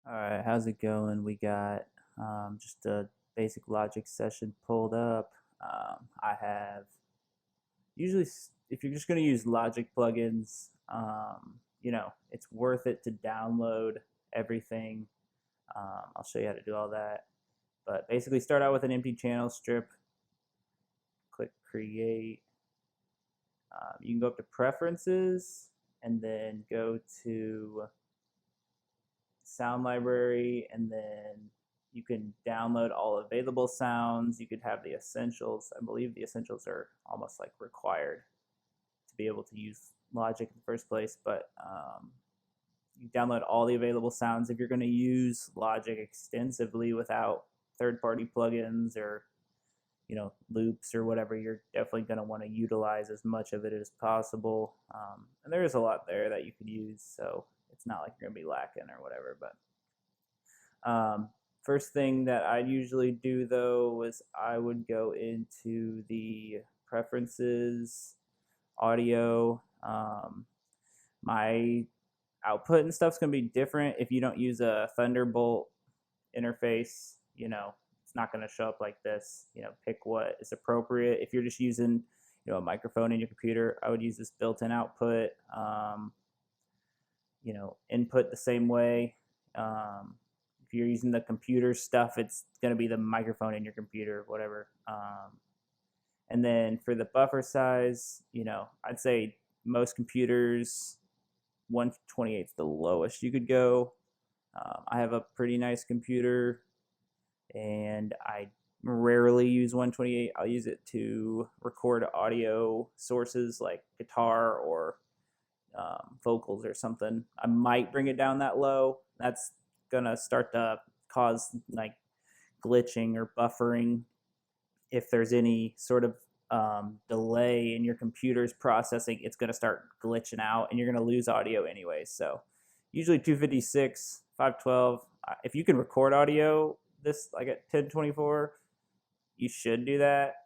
All right, how's it going? We got just a basic Logic session pulled up. I have usually, if you're just going to use Logic plugins, it's worth it to download everything. I'll show you how to do all that. But basically, start out with an empty channel strip, click Create. You can go up to Preferences and then go to Sound Library, and then you can download all available sounds. You could have the essentials. I believe the essentials are almost like required to be able to use Logic in the first place, but you download all the available sounds. If you're going to use Logic extensively without third-party plugins or loops or whatever, you're definitely going to want to utilize as much of it as possible. And there is a lot there that you could use, so it's not like you're going to be lacking or whatever. But first thing that I'd usually do though was I would go into the preferences, audio. My output and stuff's going to be different if you don't use a Thunderbolt interface. It's not going to show up like this. Pick what is appropriate. If you're just using a microphone in your computer, I would use this built-in output. Input the same way. If you're using the computer stuff, it's going to be the microphone in your computer, whatever. And then for the buffer size, I'd say most computers, 128 is the lowest you could go. I have a pretty nice computer, and I rarely use 128. I'll use it to record audio sources like guitar or vocals or something. I might bring it down that low. That's gonna start to cause like glitching or buffering if there's any sort of delay in your computer's processing. It's gonna start glitching out, and you're gonna lose audio anyways. So usually 256, 512. If you can record audio this like at 1024, you should do that,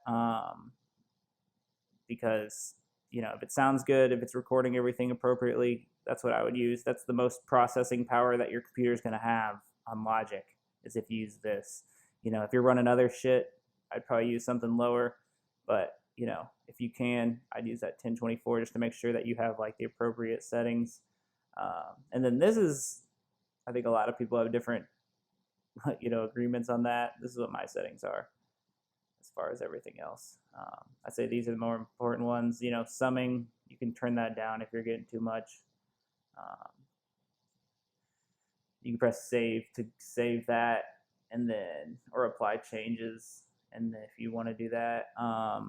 because if it sounds good, if it's recording everything appropriately, that's what I would use. That's the most processing power that your computer is going to have on Logic, is if you use this. If you're running other shit, I'd probably use something lower. But if you can, I'd use that 1024 just to make sure that you have like the appropriate settings. And then this is, I think a lot of people have different agreements on that. This is what my settings are as far as everything else. I'd say these are the more important ones. Summing, you can turn that down if you're getting too much. You can press save to save that, and then or apply changes. And then if you want to do that, now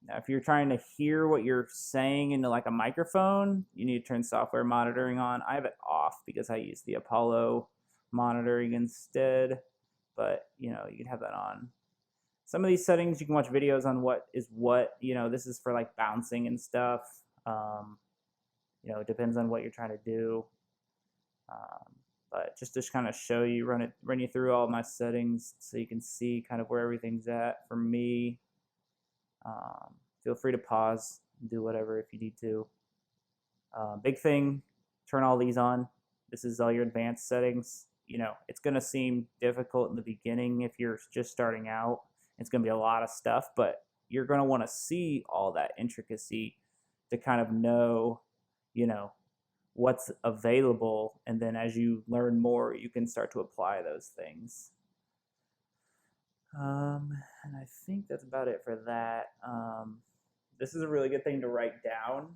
if you're trying to hear what you're saying into like a microphone, you need to turn software monitoring on. I have it off because I use the Apollo monitoring instead, but you can have that on. Some of these settings you can watch videos on what is what. This is for like bouncing and stuff. It depends on what you're trying to do. But just to kind of show you, run you through all my settings so you can see kind of where everything's at for me. Feel free to pause and do whatever if you need to. Big thing, turn all these on. This is all your advanced settings. It's going to seem difficult in the beginning if you're just starting out. It's going to be a lot of stuff, but you're going to want to see all that intricacy to kind of know, what's available. And then as you learn more, you can start to apply those things. And I think that's about it for that. This is a really good thing to write down.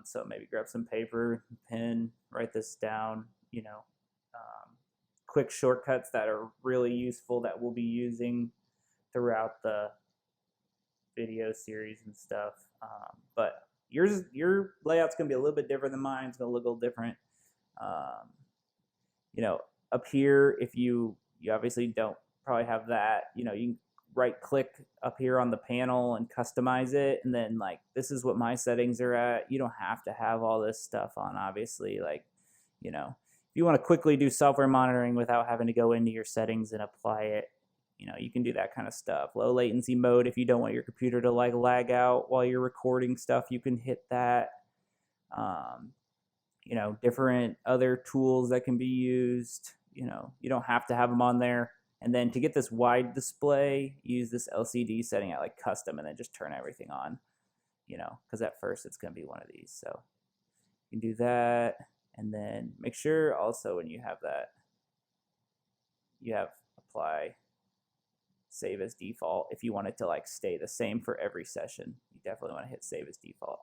So maybe grab some paper, pen, write this down. Quick shortcuts that are really useful that we'll be using throughout the video series and stuff. But your layout's going to be a little bit different than mine. It's going to look a little different. Up here, if you obviously don't probably have that, you can right click up here on the panel and customize it. And then like, this is what my settings are at. You don't have to have all this stuff on, obviously. Like, if you want to quickly do software monitoring without having to go into your settings and apply it, you can do that kind of stuff. Low latency mode, if you don't want your computer to like lag out while you're recording stuff, you can hit that. different other tools that can be used. You don't have to have them on there. And then to get this wide display, use this LCD setting at like custom and then just turn everything on, because at first it's going to be one of these. So you can do that. And then make sure also when you have that, you have apply save as default. If you want it to like stay the same for every session, you definitely want to hit save as default.